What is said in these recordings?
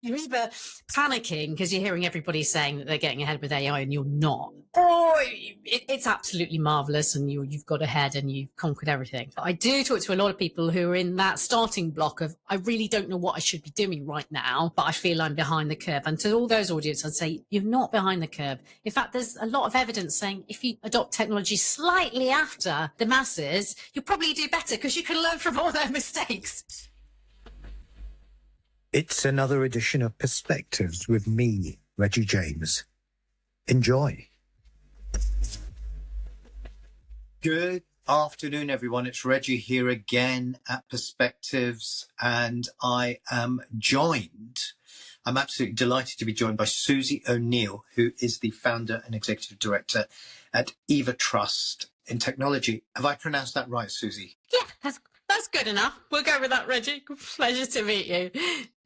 You're either panicking because you're hearing everybody saying that they're getting ahead with AI and you're not, or it's absolutely marvelous and you've got ahead and you've conquered everything. I do talk to a lot of people who are in that starting block of, I really don't know what I should be doing right now, but I feel I'm behind the curve. And to all those audience, I'd say you're not behind the curve. In fact, there's a lot of evidence saying if you adopt technology slightly after the masses, you'll probably do better because you can learn from all their mistakes. It's another edition of Perspectives with me, Reggie James. Enjoy. Good afternoon, everyone. It's Reggie here again at Perspectives, and I'm absolutely delighted to be joined by Susi O'Neill, who is the founder and executive director at Eva Trust in technology. Have I pronounced that right, Susi? Yeah, that's good enough. We'll go with that, Reggie. Pleasure to meet you.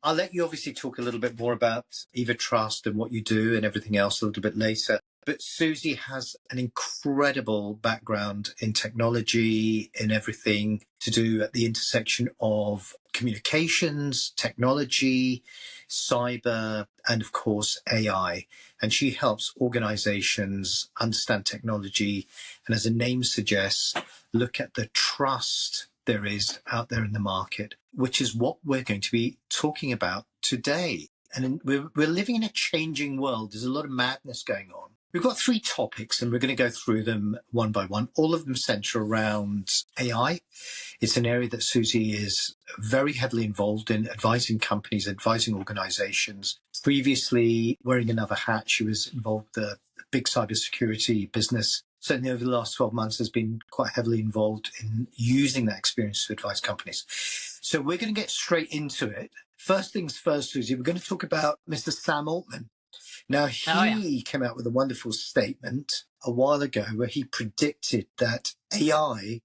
I'll let you obviously talk a little bit more about Eva Trust and what you do and everything else a little bit later. But Susi has an incredible background in technology, in everything to do at the intersection of communications, technology, cyber, and of course, AI. And she helps organizations understand technology and, as the name suggests, look at the trust there is out there in the market, which is what we're going to be talking about today. And we're living in a changing world. There's a lot of madness going on. We've got 3 topics and we're going to go through them one by one. All of them center around AI. It's an area that Susi is very heavily involved in, advising companies, advising organizations. Previously, wearing another hat, she was involved with the big cybersecurity business. Certainly over the last 12 months has been quite heavily involved in using that experience to advise companies. So we're going to get straight into it. First things first, Susi, we're going to talk about Mr. Sam Altman. Now, he came out with a wonderful statement a while ago where he predicted that AI,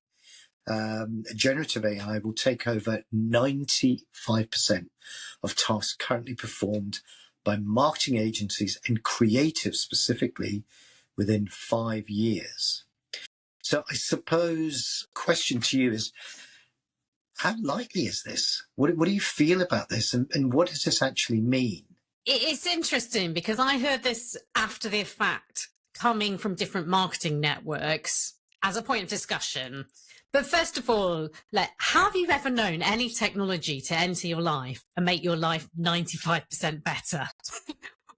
generative AI, will take over 95% of tasks currently performed by marketing agencies and creatives specifically within 5 years. So I suppose question to you is, how likely is this? What do you feel about this? And what does this actually mean? It's interesting because I heard this after the fact coming from different marketing networks as a point of discussion. But first of all, have you ever known any technology to enter your life and make your life 95% better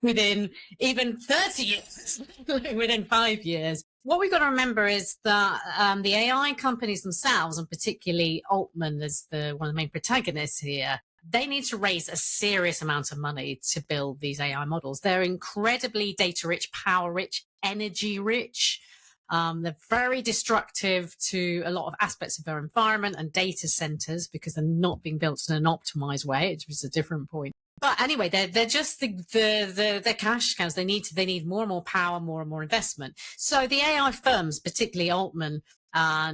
within even 30 years, within 5 years? What we've got to remember is that the AI companies themselves, and particularly Altman as one of the main protagonists here, they need to raise a serious amount of money to build these AI models. They're incredibly data-rich, power-rich, energy-rich. They're very destructive to a lot of aspects of their environment and data centers because they're not being built in an optimized way, which is a different point. But anyway, they're just the cash cows. They need more and more power, more and more investment. So the AI firms, particularly Altman,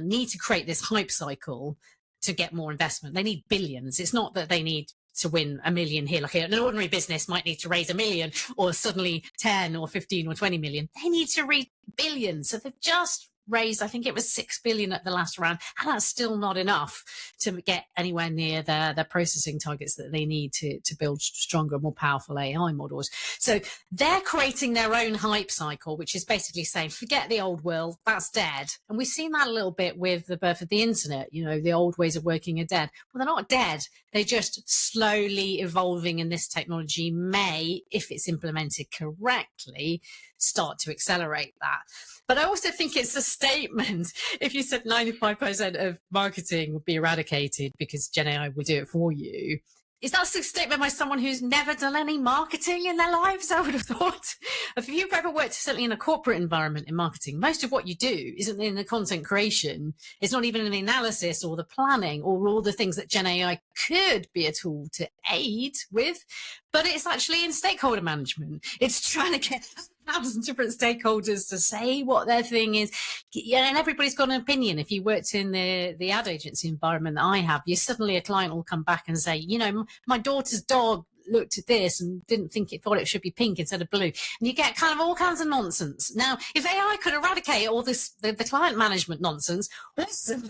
need to create this hype cycle to get more investment. They need billions. It's not that they need to win $1 million here. Like an ordinary business might need to raise $1 million or suddenly 10 or 15 or 20 million. They need to raise billions. So they've just raised, I think it was 6 billion at the last round. And that's still not enough to get anywhere near their processing targets that they need to build stronger, more powerful AI models. So they're creating their own hype cycle, which is basically saying, forget the old world, that's dead. And we've seen that a little bit with the birth of the internet. You know, the old ways of working are dead. Well, they're not dead. They're just slowly evolving, and this technology may, if it's implemented correctly, start to accelerate that. But I also think it's a statement. If you said 95% of marketing would be eradicated because Gen AI will do it for you, is that a statement by someone who's never done any marketing in their lives? I would have thought. If you've ever worked certainly in a corporate environment in marketing, most of what you do isn't in the content creation. It's not even in the analysis or the planning or all the things that Gen AI could be a tool to aid with, but it's actually in stakeholder management. It's trying to get 1,000 different stakeholders to say what their thing is. Yeah, and everybody's got an opinion. If you worked in the ad agency environment that I have, you suddenly a client will come back and say, you know, my daughter's dog looked at this and thought it should be pink instead of blue. And you get kind of all kinds of nonsense. Now, if AI could eradicate all this, the client management nonsense, awesome.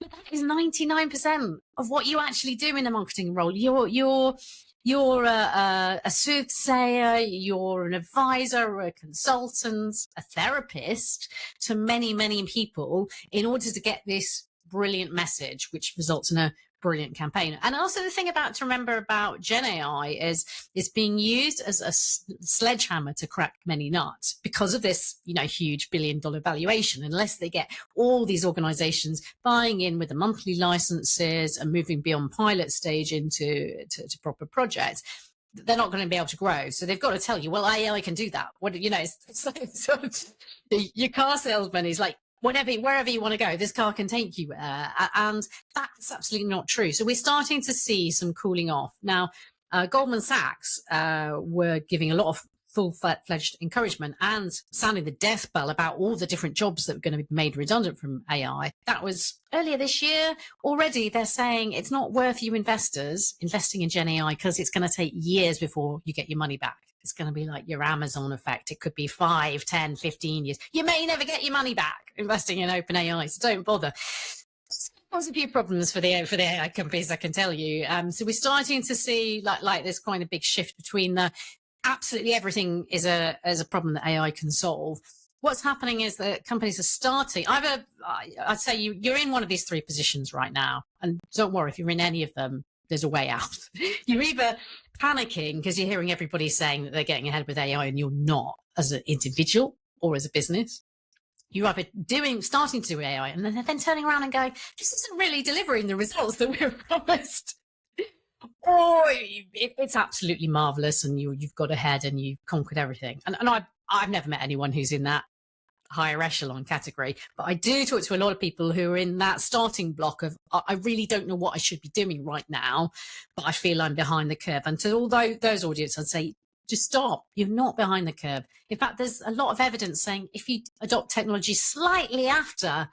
That is 99% of what you actually do in a marketing role. You're You're a soothsayer, you're an advisor, a consultant, a therapist to many, many people in order to get this brilliant message, which results in a brilliant campaign. And also the thing to remember about Gen AI is it's being used as a sledgehammer to crack many nuts because of this, huge $1 billion valuation. Unless they get all these organizations buying in with the monthly licenses and moving beyond pilot stage into to proper projects, they're not going to be able to grow. So they've got to tell you, well, AI can do that. So your car salesman is like, wherever you want to go, this car can take you there. And that's absolutely not true. So we're starting to see some cooling off. Now, Goldman Sachs were giving a lot of full-fledged encouragement and sounding the death bell about all the different jobs that were going to be made redundant from AI. That was earlier this year. Already they're saying it's not worth you investors investing in Gen AI because it's going to take years before you get your money back. It's going to be like your Amazon effect. It could be 5, 10, 15 years. You may never get your money back investing in OpenAI, so don't bother. There's a few problems for the AI companies, I can tell you. So we're starting to see like this kind of big shift between the absolutely everything is a problem that AI can solve. What's happening is that companies are starting either, I'd say you're in one of these three positions right now, and don't worry if you're in any of them, there's a way out. You're either panicking because you're hearing everybody saying that they're getting ahead with AI and you're not, as an individual or as a business. You're either starting to do AI and then turning around and going, this isn't really delivering the results that we were promised. Or it's absolutely marvelous and you've got ahead and you've conquered everything. And I've never met anyone who's in that higher echelon category, but I do talk to a lot of people who are in that starting block of, I really don't know what I should be doing right now, but I feel I'm behind the curve. And to all those audience, I'd say, just stop. You're not behind the curve. In fact, there's a lot of evidence saying if you adopt technology slightly after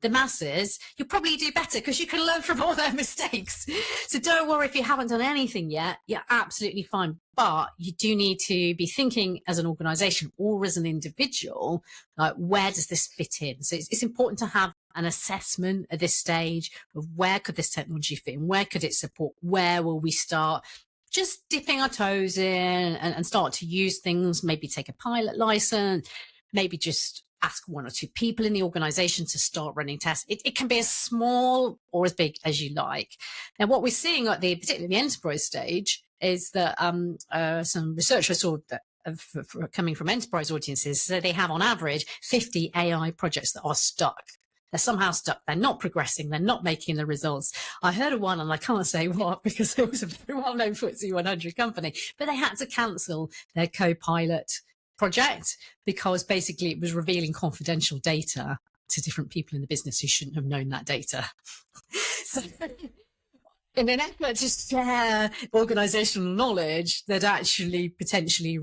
the masses, you'll probably do better because you can learn from all their mistakes. So don't worry if you haven't done anything yet. You're absolutely fine. But you do need to be thinking as an organization or as an individual, like, where does this fit in? So it's important to have an assessment at this stage of where could this technology fit in? Where could it support? Where will we start just dipping our toes in and start to use things, maybe take a pilot license, maybe just ask one or two people in the organization to start running tests. It can be as small or as big as you like. Now, what we're seeing at particularly the enterprise stage is that some research I saw that coming from enterprise audiences, so they have on average 50 AI projects that are stuck. They're somehow stuck. They're not progressing. They're not making the results. I heard of one, and I can't say what because it was a very well-known FTSE 100 company, but they had to cancel their co-pilot project because basically it was revealing confidential data to different people in the business who shouldn't have known that data. So in an effort to share organizational knowledge that actually potentially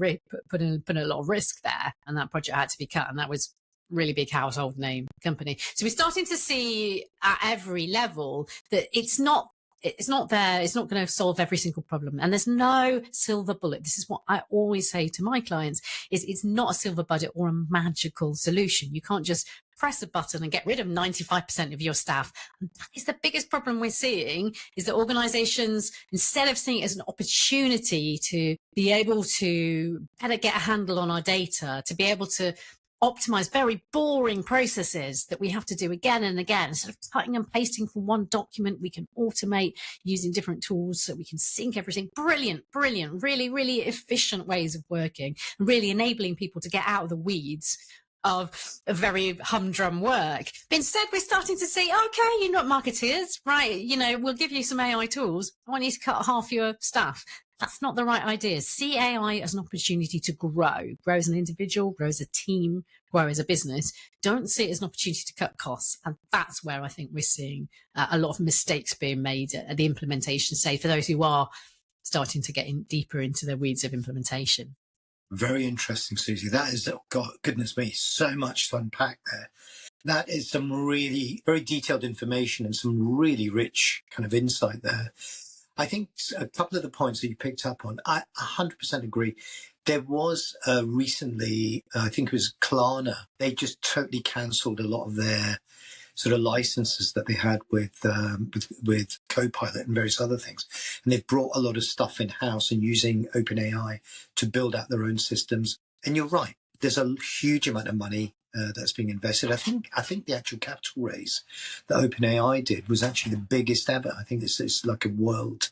put a lot of risk there, and that project had to be cut, and that was really big household name company. So we're starting to see at every level that it's not there. It's not going to solve every single problem. And there's no silver bullet. This is what I always say to my clients is it's not a silver bullet or a magical solution. You can't just press a button and get rid of 95% of your staff. And that is the biggest problem we're seeing is that organizations, instead of seeing it as an opportunity to be able to better get a handle on our data, to be able to optimize very boring processes that we have to do again and again. Instead of cutting and pasting from one document, we can automate using different tools so we can sync everything. Brilliant, really, really efficient ways of working and really enabling people to get out of the weeds of a very humdrum work. But instead, we're starting to say, okay, you're not marketeers, right? We'll give you some AI tools. I want you to cut half your staff. That's not the right idea. See AI as an opportunity to grow as an individual, grow as a team, grow as a business. Don't see it as an opportunity to cut costs. And that's where I think we're seeing a lot of mistakes being made at the implementation stage for those who are starting to get deeper into the weeds of implementation. Very interesting, Susie. That is, God, goodness me, so much to unpack there. That is some really very detailed information and some really rich kind of insight there. I think a couple of the points that you picked up on, I 100% agree. There was recently, I think it was Klarna, they just totally cancelled a lot of their sort of licenses that they had with Copilot and various other things. And they've brought a lot of stuff in-house and using OpenAI to build out their own systems. And you're right, there's a huge amount of money that's being invested. I think the actual capital raise that OpenAI did was actually the biggest ever. I think it's like a world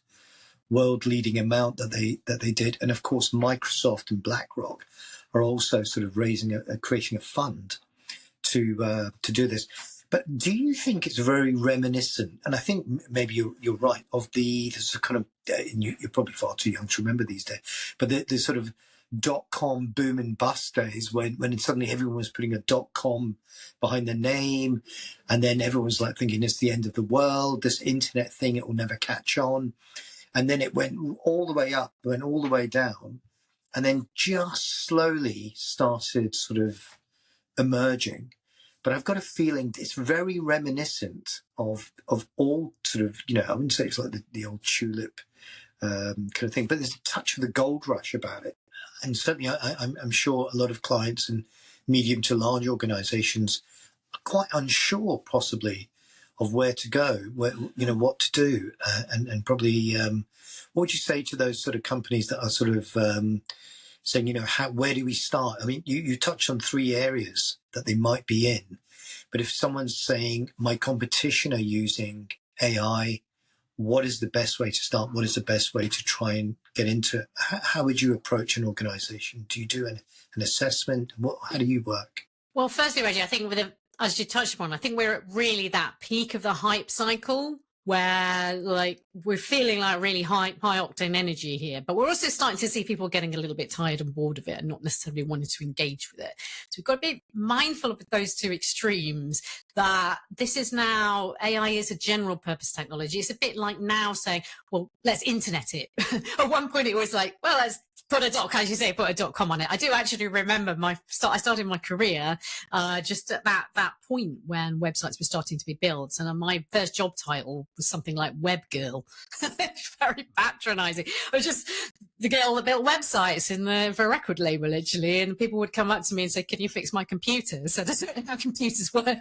leading amount that they did. And of course, Microsoft and BlackRock are also sort of creating a fund to do this. But do you think it's very reminiscent? And I think maybe you're right of there's a kind of, and you're probably far too young to remember these days, but the sort of .com boom and bust days when suddenly everyone was putting a .com behind their name, and then everyone was like thinking it's the end of the world, this internet thing, it will never catch on. And then it went all the way up, went all the way down, and then just slowly started sort of emerging. But I've got a feeling it's very reminiscent of all sort of, I wouldn't say it's like the old tulip kind of thing, but there's a touch of the gold rush about it. And certainly I'm sure a lot of clients and medium to large organizations are quite unsure possibly of where to go, what to do. And probably, what would you say to those sort of companies that are sort of saying, where do we start? I mean, you touched on 3 areas that they might be in, but if someone's saying my competition are using AI, what is the best way to start? What is the best way to try and get into it? How would you approach an organization? Do you do an assessment? How do you work? Well, firstly, Reggie, I think as you touched upon, I think we're at really that peak of the hype cycle where we're feeling like really high octane energy here, but we're also starting to see people getting a little bit tired and bored of it and not necessarily wanting to engage with it. So we've got to be mindful of those 2 extremes, that this is now, AI is a general purpose technology. It's a bit like now saying, well, let's internet it. At one point it was like, well, let's put a .com on it. I do actually remember I started my career just at that point when websites were starting to be built, and my first job title was something like web girl. Very patronizing. I was just to get all the built websites for a record label, literally, and people would come up to me and say, "Can you fix my computer?" So I don't know how computers work.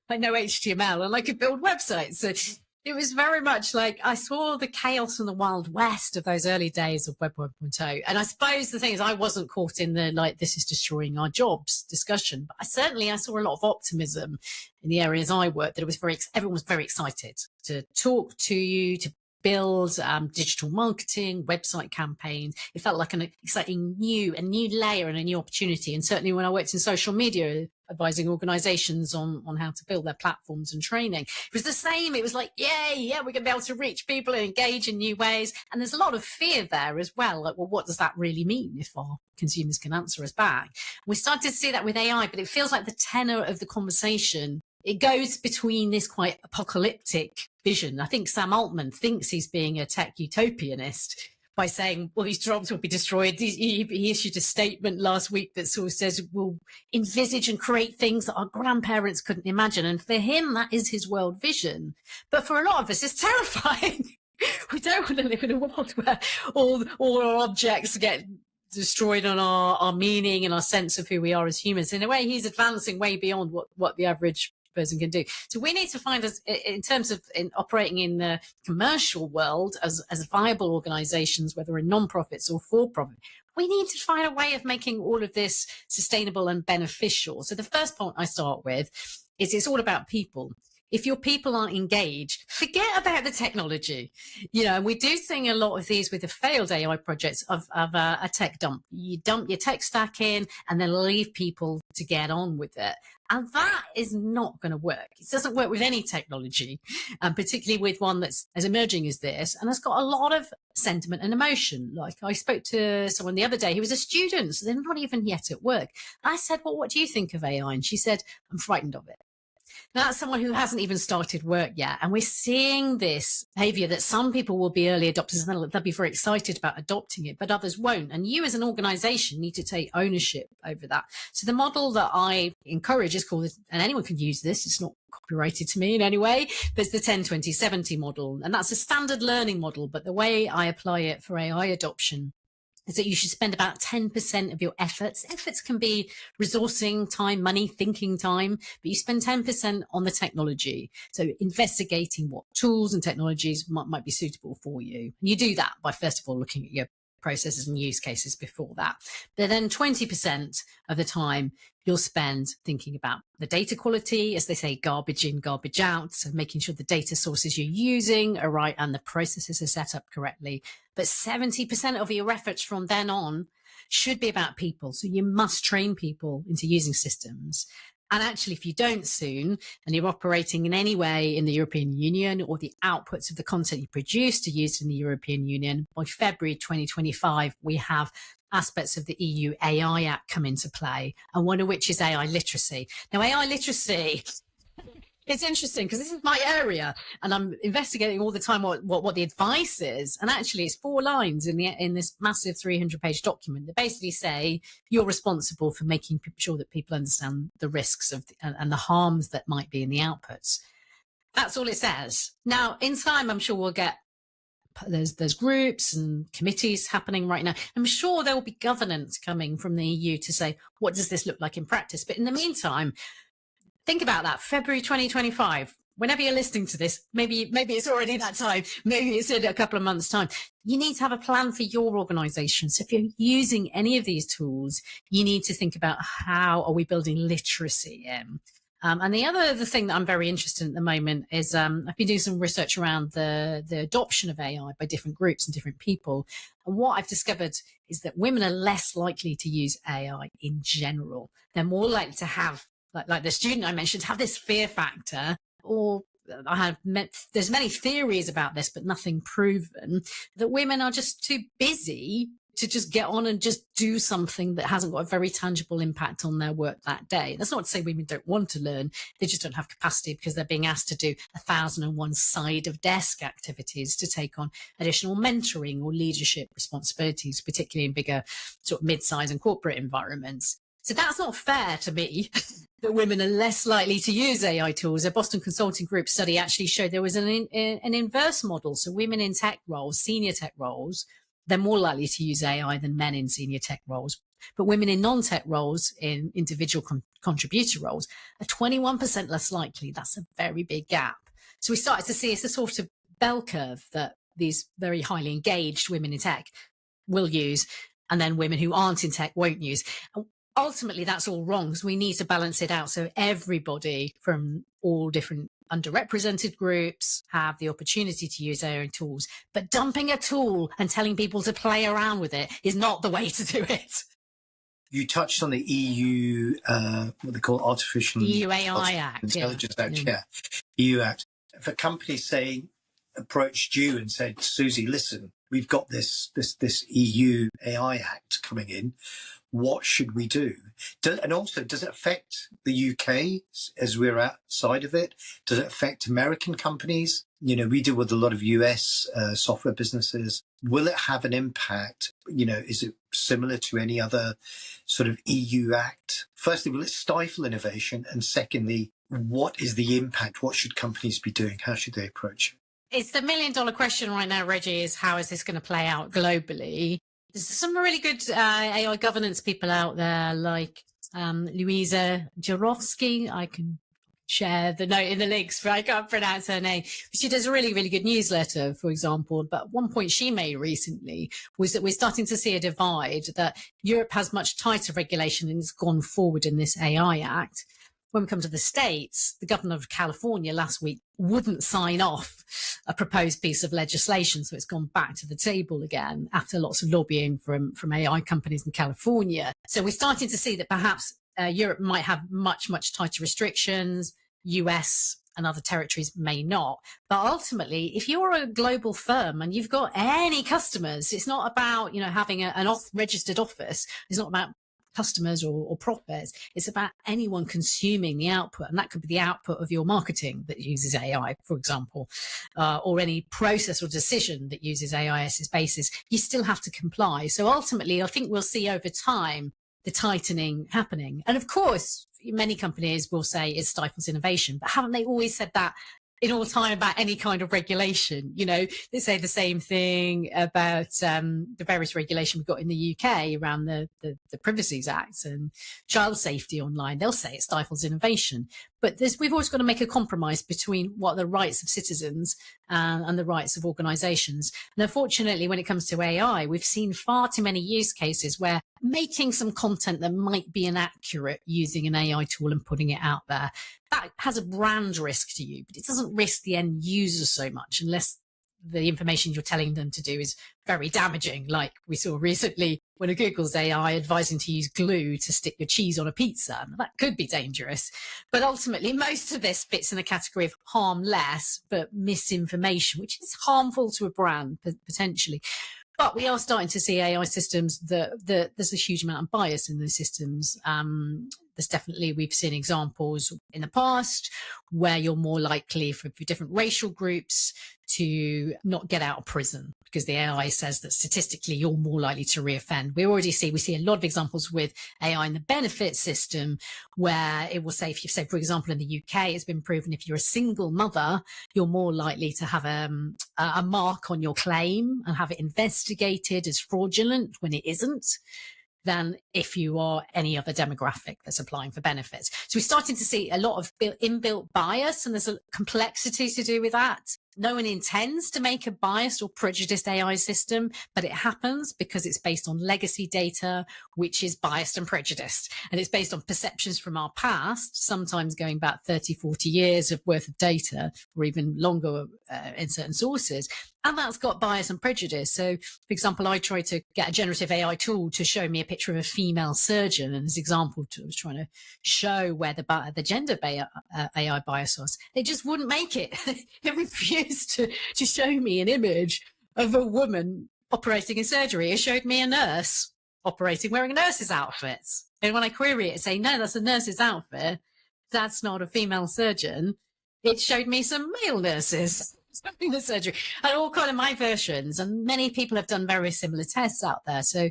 I know HTML and I could build websites. So it was very much like I saw the chaos and the wild west of those early days of Web 1.0. And I suppose the thing is I wasn't caught in the this is destroying our jobs discussion. But I saw a lot of optimism in the areas I worked, that everyone was very excited to talk to you, to build digital marketing, website campaigns. It felt like an exciting new layer and a new opportunity. And certainly when I worked in social media, advising organizations on how to build their platforms and training, it was the same. It was like, yay, yeah, we're going to be able to reach people and engage in new ways. And there's a lot of fear there as well. Like, well, what does that really mean if our consumers can answer us back? We started to see that with AI, but it feels like the tenor of the conversation, it goes between this quite apocalyptic vision. I think Sam Altman thinks he's being a tech utopianist by saying, well, these jobs will be destroyed. He issued a statement last week that sort of says we'll envisage and create things that our grandparents couldn't imagine. And for him, that is his world vision. But for a lot of us, it's terrifying. We don't want to live in a world where all our objects get destroyed on our meaning and our sense of who we are as humans. In a way, he's advancing way beyond what the average person can do. So we need to find, us in terms of operating in the commercial world as viable organizations, whether in non-profits or for-profit, we need to find a way of making all of this sustainable and beneficial. So the first point I start with is it's all about people. If your people aren't engaged, forget about the technology. And we do see a lot of these with the failed AI projects of a tech dump. You dump your tech stack in and then leave people to get on with it. And that is not going to work. It doesn't work with any technology, particularly with one that's as emerging as this and has got a lot of sentiment and emotion. Like I spoke to someone the other day who was a student, so they're not even yet at work. I said, well, what do you think of AI? And she said, I'm frightened of it. Now, that's someone who hasn't even started work yet. And we're seeing this behavior that some people will be early adopters and they'll be very excited about adopting it, but others won't. And you as an organization need to take ownership over that. So the model that I encourage is called, and anyone can use this, it's not copyrighted to me in any way, but it's the 10-20-70 model. And that's a standard learning model. But the way I apply it for AI adoption is that you should spend about 10% of your efforts. Efforts can be resourcing time, money, thinking time, but you spend 10% on the technology. So investigating what tools and technologies might be suitable for you. And you do that by, first of all, looking at your processes and use cases before that. But then 20% of the time you'll spend thinking about the data quality, as they say, garbage in, garbage out. So making sure the data sources you're using are right and the processes are set up correctly. But 70% of your efforts from then on should be about people. So you must train people into using systems. And actually, if you don't soon, and you're operating in any way in the European Union, or the outputs of the content you produce are used in the European Union, by February 2025, we have aspects of the EU AI Act come into play, and one of which is AI literacy. Now, AI literacy, it's interesting because this is my area, and I'm investigating all the time what the advice is. And actually, it's 4 lines in this massive 300-page document that basically say you're responsible for making sure that people understand the risks of and the harms that might be in the outputs. That's all it says. Now, in time, I'm sure we'll get there's groups and committees happening right now. I'm sure there will be governance coming from the EU to say, what does this look like in practice? But in the meantime, think about that, February 2025, whenever you're listening to this, maybe it's already that time, maybe it's in a couple of months' time. You need to have a plan for your organization. So if you're using any of these tools, you need to think about how are we building literacy in. And the thing that I'm very interested in at the moment is I've been doing some research around the adoption of AI by different groups and different people. And what I've discovered is that women are less likely to use AI in general. They're more likely to have, like the student I mentioned, have this fear factor, or there's many theories about this, but nothing proven, that women are just too busy to just get on and just do something that hasn't got a very tangible impact on their work that day. That's not to say women don't want to learn. They just don't have capacity because they're being asked to do 1,001 side of desk activities to take on additional mentoring or leadership responsibilities, particularly in bigger sort of mid-size and corporate environments. So that's not fair to me that women are less likely to use AI tools. A Boston Consulting Group study actually showed there was an inverse model. So women in tech roles, senior tech roles, they're more likely to use AI than men in senior tech roles. But women in non-tech roles, in individual contributor roles, are 21% less likely. That's a very big gap. So we started to see it's a sort of bell curve that these very highly engaged women in tech will use, and then women who aren't in tech won't use. Ultimately, that's all wrong, because we need to balance it out so everybody from all different underrepresented groups have the opportunity to use their own tools. But dumping a tool and telling people to play around with it is not the way to do it. You touched on the EU, what they call Artificial EU AI Act. Intelligence Act, EU Act. If a company, say, approached you and said, Susie, listen, we've got this EU AI Act coming in, what should we do? And also, does it affect the UK as we're outside of it? Does it affect American companies? You know, we deal with a lot of US software businesses. Will it have an impact? You know, is it similar to any other sort of EU act? Firstly, will it stifle innovation? And secondly, what is the impact? What should companies be doing? How should they approach it? It's the $1 million question right now, Reggie, is how is this going to play out globally? There's some really good AI governance people out there, like Louisa Jarowski. I can share the note in the links, but I can't pronounce her name. She does a really, really good newsletter, for example. But one point she made recently was that we're starting to see a divide, that Europe has much tighter regulation and it's gone forward in this AI Act. When we come to the States, the governor of California last week wouldn't sign off a proposed piece of legislation. So it's gone back to the table again after lots of lobbying from AI companies in California. So we're starting to see that perhaps Europe might have much, much tighter restrictions. US and other territories may not. But ultimately, if you're a global firm and you've got any customers, it's not about, you know, having an registered office. It's not about customers or profits. It's about anyone consuming the output, and that could be the output of your marketing that uses AI, for example, or any process or decision that uses AI as its basis. You still have to comply. So ultimately, I think we'll see over time the tightening happening. And of course, many companies will say it stifles innovation, but haven't they always said that in all time about any kind of regulation. You know, they say the same thing about the various regulation we've got in the UK around the Privacy Act and child safety online. They'll say it stifles innovation. But we've always got to make a compromise between what are the rights of citizens and the rights of organisations. And unfortunately, when it comes to AI, we've seen far too many use cases where making some content that might be inaccurate using an AI tool and putting it out there, that has a brand risk to you, but it doesn't risk the end user so much unless the information you're telling them to do is very damaging, like we saw recently when a Google's AI advising to use glue to stick your cheese on a pizza. That could be dangerous. But ultimately, most of this fits in the category of harmless, but misinformation, which is harmful to a brand potentially. But we are starting to see AI systems that there's a huge amount of bias in those systems. There's definitely, we've seen examples in the past where you're more likely for different racial groups to not get out of prison because the AI says that statistically you're more likely to reoffend. We see a lot of examples with AI in the benefit system where it will say, if you say, for example, in the UK, it's been proven if you're a single mother, you're more likely to have a mark on your claim and have it investigated as fraudulent when it isn't, than if you are any other demographic that's applying for benefits. So we're starting to see a lot of inbuilt bias, and there's a complexity to do with that. No one intends to make a biased or prejudiced AI system, but it happens because it's based on legacy data, which is biased and prejudiced. And it's based on perceptions from our past, sometimes going back 30, 40 years of worth of data, or even longer in certain sources. And that's got bias and prejudice. So, for example, I tried to get a generative AI tool to show me a picture of a female surgeon. And as an example, I was trying to show where the gender AI bias was. It just wouldn't make it. It refused to show me an image of a woman operating in surgery. It showed me a nurse operating wearing a nurse's outfit. And when I query it, saying, no, that's a nurse's outfit, that's not a female surgeon, it showed me some male nurses doing the surgery, and all kind of my versions. And many people have done very similar tests out there. So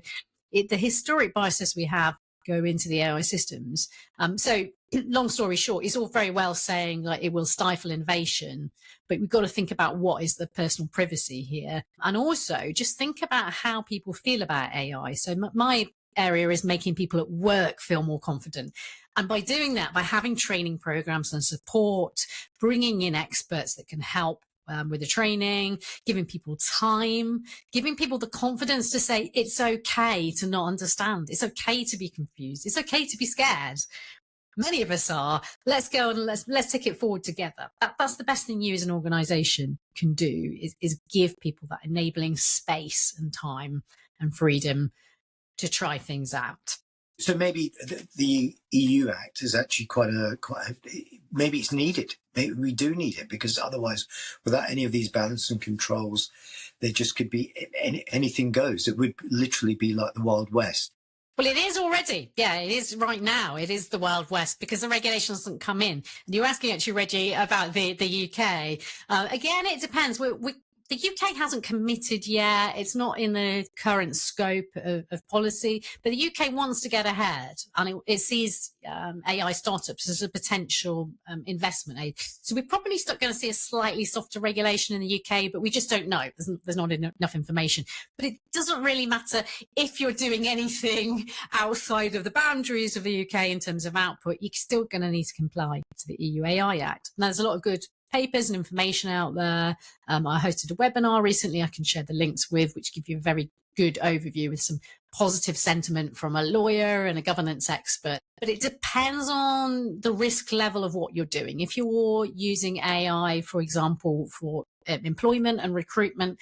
the historic biases we have go into the AI systems. So long story short, it's all very well saying like it will stifle innovation, but we've got to think about what is the personal privacy here. And also just think about how people feel about AI. So my area is making people at work feel more confident. And by doing that, by having training programs and support, bringing in experts that can help with the training, giving people time, giving people the confidence to say it's okay to not understand. It's okay to be confused. It's okay to be scared. Many of us are. Let's go and let's take it forward together. That's the best thing you as an organization can do is give people that enabling space and time and freedom to try things out. So maybe the EU Act is actually maybe it's needed. Maybe we do need it, because otherwise, without any of these balance and controls, there just could be anything goes. It would literally be like the Wild West. Well, it is already. Yeah, it is right now. It is the Wild West because the regulation doesn't come in. And you're asking actually, Reggie, about the UK. Again, it depends. The UK hasn't committed yet. It's not in the current scope of policy, but the UK wants to get ahead, and it sees AI startups as a potential investment aid. So we're probably going to see a slightly softer regulation in the UK, but we just don't know. There's not enough information. But it doesn't really matter if you're doing anything outside of the boundaries of the UK in terms of output. You're still going to need to comply to the EU AI Act. Now, there's a lot of good papers and information out there. I hosted a webinar recently I can share the links with, which give you a very good overview with some positive sentiment from a lawyer and a governance expert. But it depends on the risk level of what you're doing. If you're using AI, for example, for employment and recruitment,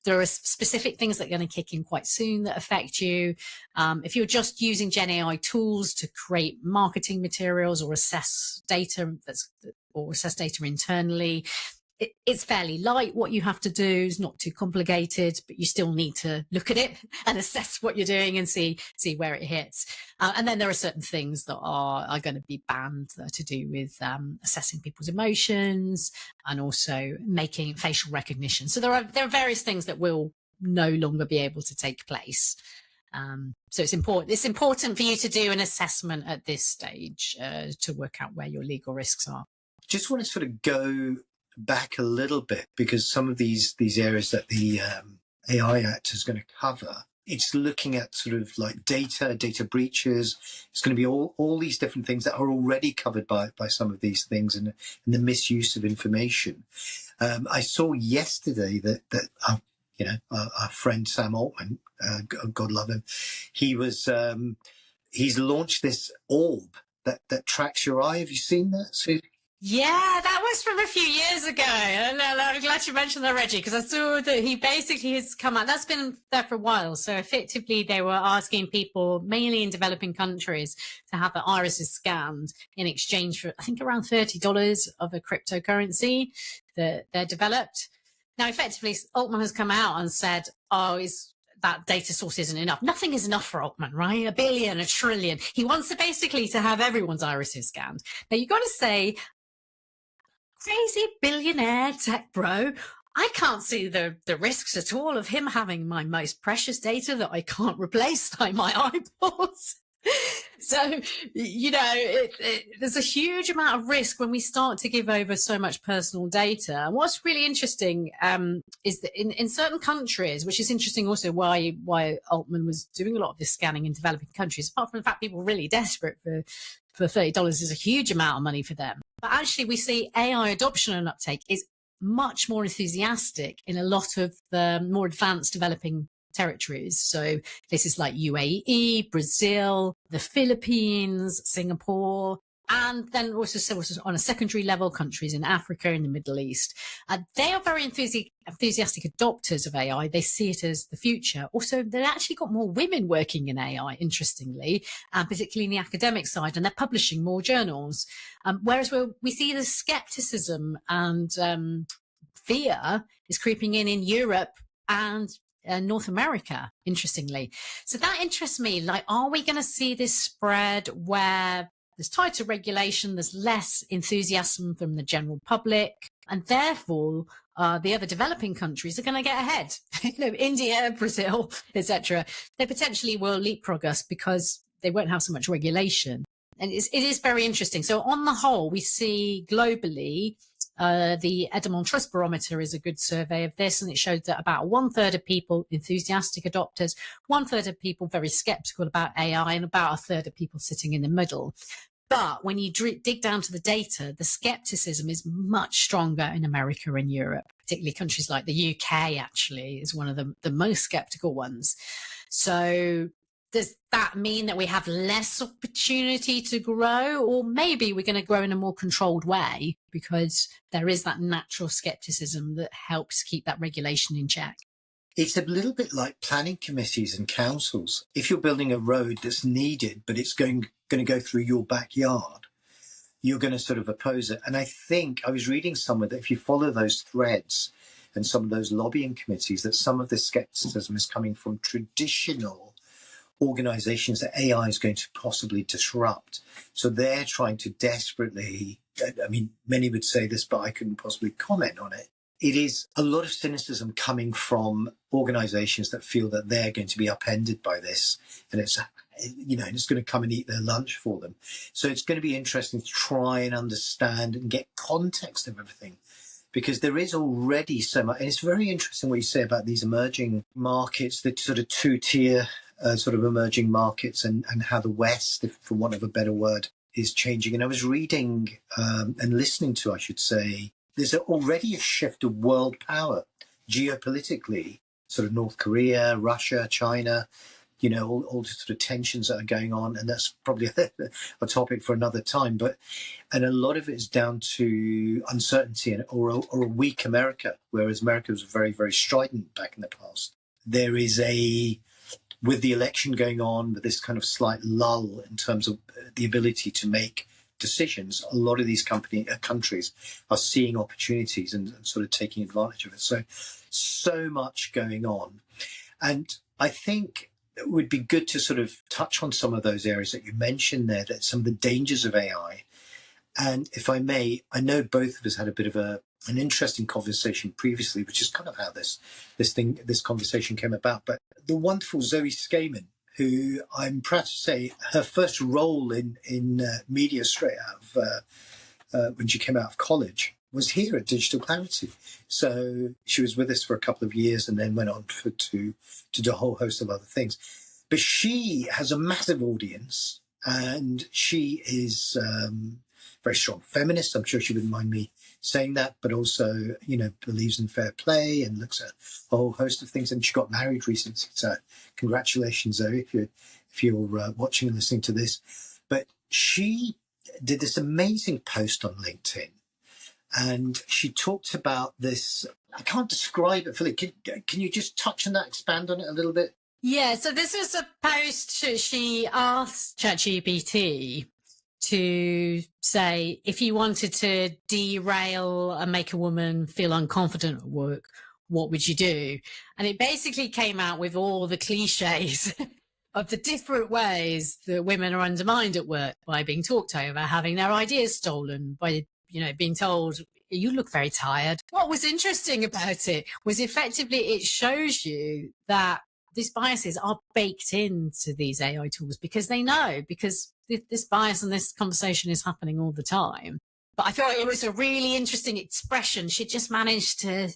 there are specific things that are going to kick in quite soon that affect you. If you're just using Gen AI tools to create marketing materials or assess data internally, it's fairly light. What you have to do is not too complicated, but you still need to look at it and assess what you're doing and see where it hits. And then there are certain things that are going to be banned that are to do with assessing people's emotions and also making facial recognition. So there are various things that will no longer be able to take place. So it's important for you to do an assessment at this stage to work out where your legal risks are. Just want to sort of go back a little bit, because some of these areas that the AI Act is going to cover, it's looking at sort of like data breaches. It's going to be all these different things that are already covered by some of these things, and the misuse of information. I saw yesterday that our friend Sam Altman, God love him, he's launched this orb that tracks your eye. Have you seen that, Sue? Yeah, that was from a few years ago. And I'm glad you mentioned that, Reggie, because I saw that he basically has come out. That's been there for a while. So effectively, they were asking people, mainly in developing countries, to have their irises scanned in exchange for, I think, around $30 of a cryptocurrency that they're developed. Now, effectively, Altman has come out and said, that data source isn't enough. Nothing is enough for Altman, right? $1 billion, $1 trillion. He wants to basically to have everyone's irises scanned. Now, you've got to say, crazy billionaire tech bro, I can't see the risks at all of him having my most precious data that I can't replace, like my eyeballs. So, there's a huge amount of risk when we start to give over so much personal data. And what's really interesting is that in certain countries, which is interesting also why Altman was doing a lot of this scanning in developing countries, apart from the fact people are really desperate for $30 is a huge amount of money for them. But actually, we see AI adoption and uptake is much more enthusiastic in a lot of the more advanced developing territories. So places like UAE, Brazil, the Philippines, Singapore, and then also on a secondary level, countries in Africa and the Middle East. They are very enthusiastic adopters of AI. They see it as the future. Also, they've actually got more women working in AI, interestingly, particularly in the academic side, and they're publishing more journals. Whereas we see the skepticism and fear is creeping in Europe and North America, interestingly. So that interests me. Like, are we going to see this spread where there's tighter regulation, there's less enthusiasm from the general public, and therefore the other developing countries are going to get ahead? India, Brazil, etc. They potentially will leapfrog us because they won't have so much regulation. And it is very interesting. So on the whole, we see globally, the Edemont Trust Barometer is a good survey of this, and it showed that about 1/3 of people enthusiastic adopters, 1/3 of people very skeptical about AI, and about 1/3 of people sitting in the middle. But when you dig down to the data, the skepticism is much stronger in America and Europe, particularly countries like the UK, actually, is one of the most skeptical ones. So does that mean that we have less opportunity to grow? Or maybe we're going to grow in a more controlled way because there is that natural skepticism that helps keep that regulation in check? It's a little bit like planning committees and councils. If you're building a road that's needed, but it's going to go through your backyard, you're going to sort of oppose it. And I think I was reading somewhere that if you follow those threads and some of those lobbying committees, that some of this skepticism is coming from traditional organizations that AI is going to possibly disrupt. So they're trying to desperately, I mean, many would say this, but I couldn't possibly comment on it. It is a lot of cynicism coming from organizations that feel that they're going to be upended by this, and it's going to come and eat their lunch for them. So it's going to be interesting to try and understand and get context of everything, because there is already so much. And it's very interesting what you say about these emerging markets, the sort of two-tier sort of emerging markets, and how the West, if for want of a better word, is changing. And I was reading and listening to, I should say, there's already a shift of world power geopolitically, sort of North Korea, Russia, China, all the sort of tensions that are going on. And that's probably a topic for another time. And a lot of it is down to uncertainty or a weak America, whereas America was very, very strident back in the past. There is with the election going on, with this kind of slight lull in terms of the ability to make decisions, a lot of these countries are seeing opportunities and sort of taking advantage of it. So much going on. And I think it would be good to sort of touch on some of those areas that you mentioned there, that some of the dangers of AI. And if I may, I know both of us had a bit of an interesting conversation previously, which is kind of how this conversation came about. But the wonderful Zoe Skaman, who I'm proud to say her first role in media straight out of when she came out of college was here at Digital Clarity. So she was with us for a couple of years and then went on to do a whole host of other things. But she has a massive audience, and she is very strong feminist. I'm sure she wouldn't mind me saying that, but also, believes in fair play and looks at a whole host of things. And she got married recently. So congratulations, Zoe, if you're watching and listening to this. But she did this amazing post on LinkedIn, and she talked about this. I can't describe it fully. Can you just touch on that, expand on it a little bit? Yeah, so this was a post she asked ChatGPT to say, if you wanted to derail and make a woman feel unconfident at work, what would you do? And it basically came out with all the cliches of the different ways that women are undermined at work, by being talked over, having their ideas stolen, by, being told, you look very tired. What was interesting about it was effectively it shows you that these biases are baked into these AI tools because they know, because this bias and this conversation is happening all the time. But I thought it was a really interesting expression. She just managed to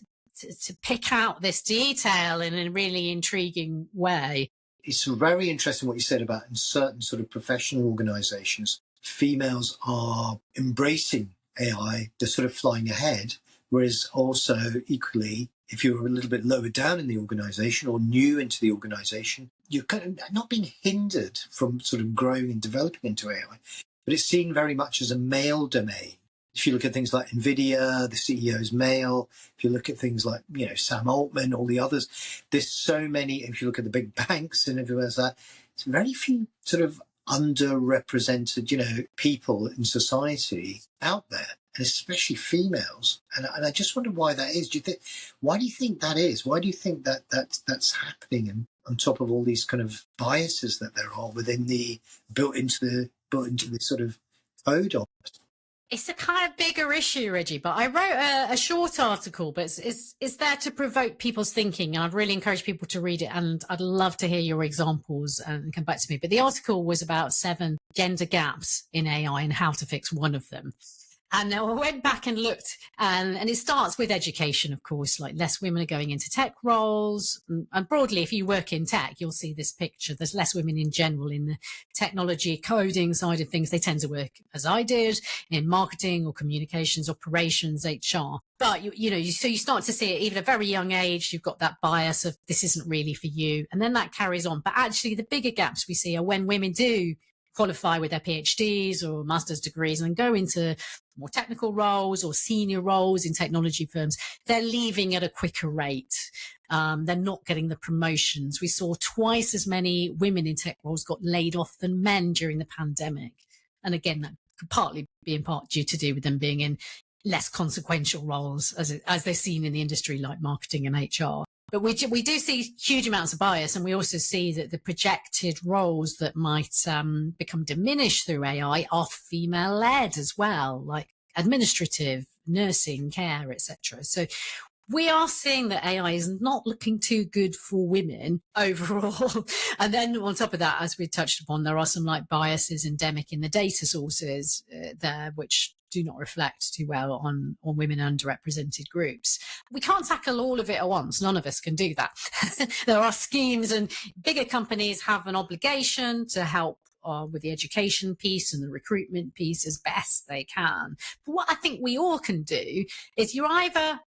pick out this detail in a really intriguing way. It's very interesting what you said about in certain sort of professional organizations, females are embracing AI, they're sort of flying ahead, whereas also equally, if you're a little bit lower down in the organization or new into the organization, you're kind of not being hindered from sort of growing and developing into AI, but it's seen very much as a male domain. If you look at things like NVIDIA, the CEO is male. If you look at things like, Sam Altman, all the others, there's so many. If you look at the big banks and everywhere else, it's very few sort of underrepresented, people in society out there, and especially females. And I just wonder why that is. Why do you think that is? Why do you think that's happening? And on top of all these kind of biases that there are within built into the sort of code of it. It's a kind of bigger issue, Reggie, but I wrote a short article, but it's there to provoke people's thinking. And I'd really encourage people to read it. And I'd love to hear your examples and come back to me. But the article was about 7 gender gaps in AI and how to fix one of them. And I went back and looked, and it starts with education, of course, like less women are going into tech roles. And broadly, if you work in tech, you'll see this picture. There's less women in general in the technology coding side of things. They tend to work, as I did, in marketing or communications, operations, HR. But, so you start to see it even at a very young age. You've got that bias of this isn't really for you. And then that carries on. But actually, the bigger gaps we see are when women do qualify with their PhDs or master's degrees and go into more technical roles or senior roles in technology firms, they're leaving at a quicker rate. They're not getting the promotions. We saw twice as many women in tech roles got laid off than men during the pandemic. And again, that could partly be in part due to do with them being in less consequential roles as they're seen in the industry like marketing and HR. But we do see huge amounts of bias, and we also see that the projected roles that might become diminished through AI are female-led as well, like administrative, nursing, care, etc. So we are seeing that AI is not looking too good for women overall. And then on top of that, as we touched upon, there are some biases endemic in the data sources there, which do not reflect too well on women and underrepresented groups. We can't tackle all of it at once. None of us can do that. There are schemes, and bigger companies have an obligation to help with the education piece and the recruitment piece as best they can. But what I think we all can do is you're either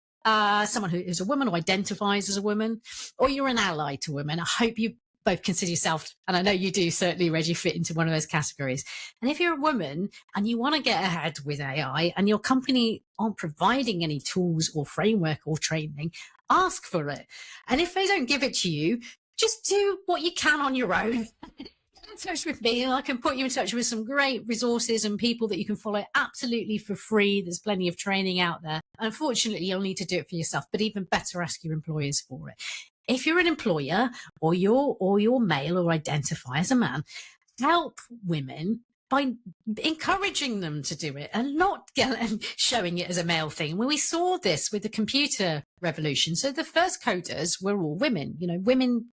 someone who is a woman or identifies as a woman, or you're an ally to women. I hope you both consider yourself, and I know you do certainly, Reggie, fit into one of those categories. And if you're a woman and you want to get ahead with AI and your company aren't providing any tools or framework or training, ask for it. And if they don't give it to you, just do what you can on your own. Get in touch with me, and I can put you in touch with some great resources and people that you can follow absolutely for free. There's plenty of training out there. Unfortunately, you'll need to do it for yourself, but even better, ask your employers for it. If you're an employer or you're male or identify as a man, help women by encouraging them to do it and not showing it as a male thing. When we saw this with the computer revolution, so the first coders were all women. Women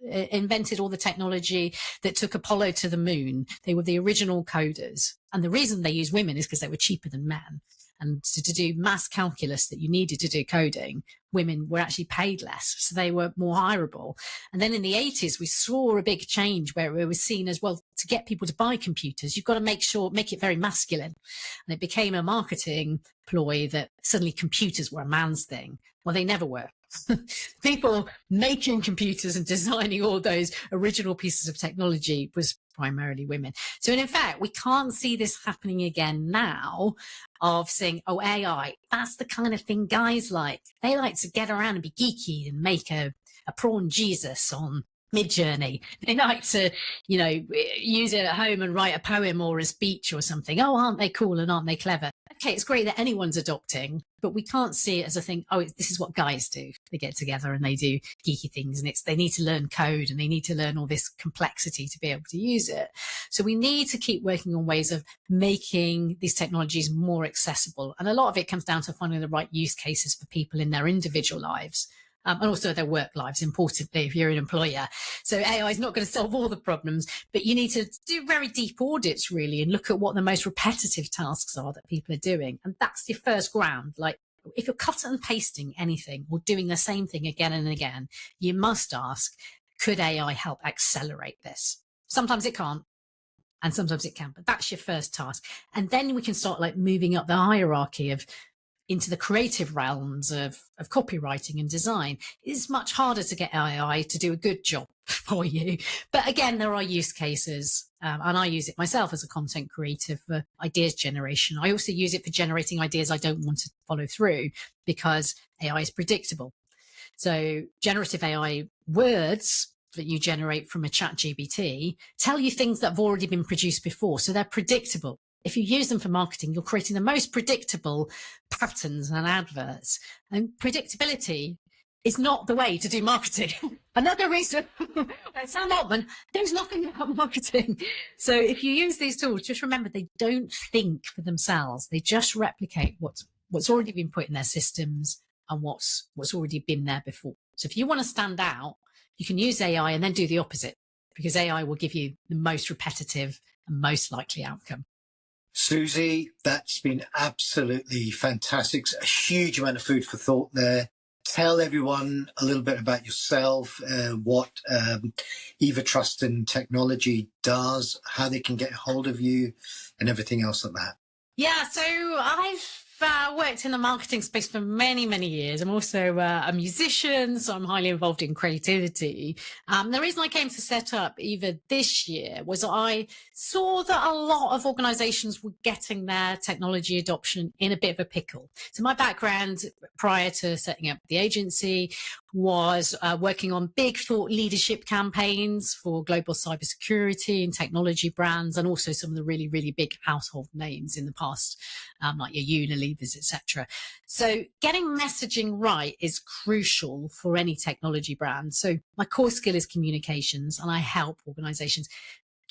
invented all the technology that took Apollo to the moon. They were the original coders. And the reason they used women is because they were cheaper than men. And to do mass calculus that you needed to do coding, women were actually paid less, so they were more hireable. And then in the 80s, we saw a big change where it was seen as, well, to get people to buy computers, you've got to make it very masculine. And it became a marketing ploy that suddenly computers were a man's thing. Well, they never were. People making computers and designing all those original pieces of technology was primarily women. So in fact, we can't see this happening again now, of saying, oh, AI, that's the kind of thing guys like. They like to get around and be geeky and make a prawn Jesus on Midjourney. They like to, use it at home and write a poem or a speech or something. Oh, aren't they cool and aren't they clever? Okay, it's great that anyone's adopting, but we can't see it as a thing. Oh, this is what guys do. They get together and they do geeky things, and they need to learn code and they need to learn all this complexity to be able to use it. So we need to keep working on ways of making these technologies more accessible. And a lot of it comes down to finding the right use cases for people in their individual lives. And also their work lives, importantly, if you're an employer. So AI is not going to solve all the problems, but you need to do very deep audits, really, and look at what the most repetitive tasks are that people are doing. And that's your first ground. Like, if you're cutting and pasting anything or doing the same thing again and again, you must ask, could AI help accelerate this? Sometimes it can't, and sometimes it can, but that's your first task. And then we can start moving up the hierarchy into the creative realms of copywriting and design. It's much harder to get AI to do a good job for you. But again, there are use cases, and I use it myself as a content creator for ideas generation. I also use it for generating ideas I don't want to follow through, because AI is predictable. So generative AI words that you generate from a chat GPT tell you things that have already been produced before. So they're predictable. If you use them for marketing, you're creating the most predictable patterns and adverts. And predictability is not the way to do marketing. Another reason, Sam Altman knows nothing about marketing. So if you use these tools, just remember, they don't think for themselves. They just replicate what's already been put in their systems and what's already been there before. So if you want to stand out, you can use AI and then do the opposite, because AI will give you the most repetitive and most likely outcome. Susi, that's been absolutely fantastic. A huge amount of food for thought there. Tell everyone a little bit about yourself, what Eva Trust and Technology does, how they can get hold of you, and everything else like that. Yeah, so I've worked in the marketing space for many, many years. I'm also a musician, so I'm highly involved in creativity. The reason I came to set up Eva this year was I saw that a lot of organizations were getting their technology adoption in a bit of a pickle. So my background prior to setting up the agency was working on big thought leadership campaigns for global cybersecurity and technology brands, and also some of the really, really big household names in the past, like your Unilevers, etc. So getting messaging right is crucial for any technology brand. So my core skill is communications, and I help organizations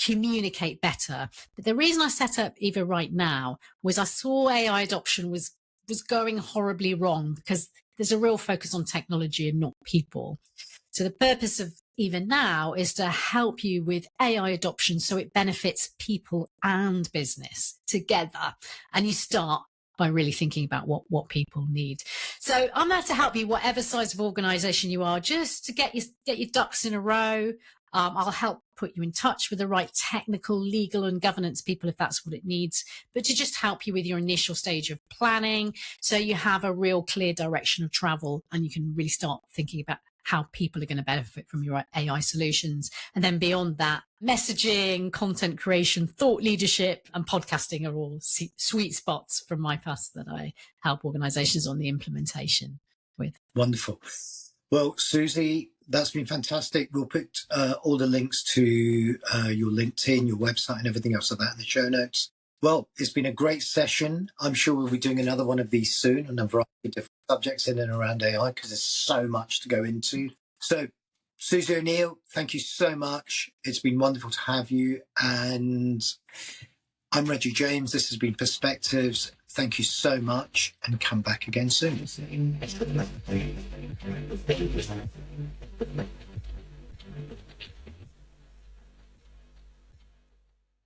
communicate better. But the reason I set up Eva right now was I saw AI adoption was going horribly wrong, because there's a real focus on technology and not people. So the purpose of Eva now is to help you with AI adoption so it benefits people and business together. And you start by really thinking about what people need. So I'm there to help you, whatever size of organization you are, just to get your ducks in a row. I'll help put you in touch with the right technical, legal and governance people if that's what it needs, but to just help you with your initial stage of planning, so you have a real clear direction of travel and you can really start thinking about how people are going to benefit from your AI solutions. And then beyond that, messaging, content creation, thought leadership and podcasting are all sweet spots from my past that I help organizations on the implementation with. Wonderful. Well, Susi, that's been fantastic. We'll put all the links to your LinkedIn, your website and everything else like that in the show notes. Well, it's been a great session. I'm sure we'll be doing another one of these soon on a variety of different subjects in and around AI, because there's so much to go into. So, Susi O'Neill, thank you so much. It's been wonderful to have you. And I'm Reggie James. This has been Perspectives. Thank you so much, and come back again soon.